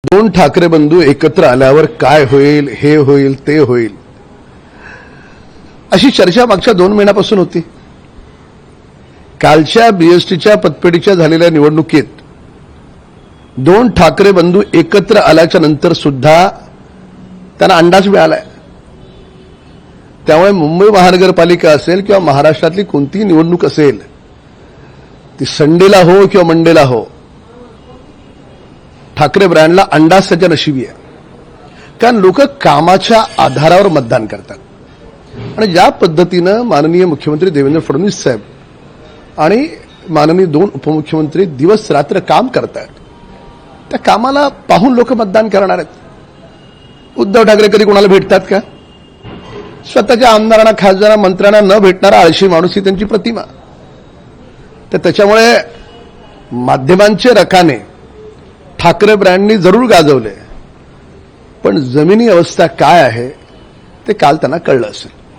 दोन ठाकरे बंधू एकत्र आल्यावर काय होईल, हे होईल, ते होईल, अशी चर्चा मागच्या 2 महिन्यापासून होती. कालच्या बीएसटीच्या पतपेढीच्या झालेल्या निवडणुकीत दोन ठाकरे बंधू एकत्र आल्याच्या नंतर सुद्धा त्यांना अंदाज मिळालाय. त्यामुळे मुंबई महानगरपालिका असेल किंवा महाराष्ट्रातली कोणतीही निवडणूक असेल, ती संडेला हो किंवा मंडेला हो, ठाकरे ब्रँडला अंदाज त्याच्या नशिबी आहे. कारण लोक कामाच्या आधारावर मतदान करतात. आणि ज्या पद्धतीनं माननीय मुख्यमंत्री देवेंद्र फडणवीस साहेब आणि माननीय 2 उपमुख्यमंत्री दिवस रात्र काम करतात, त्या कामाला पाहून लोक मतदान करणार आहेत. उद्धव ठाकरे कधी कोणाला भेटतात का? स्वतःच्या आमदारांना, खासदारांना, मंत्र्यांना न भेटणारा आळशी माणूस ही त्यांची प्रतिमा. तर त्याच्यामुळे माध्यमांचे रकाने ठाकरे ब्रँडनी जरूर गाजवले, पण जमिनी अवस्था काय आहे ते काल त्यांना कळलं असेल.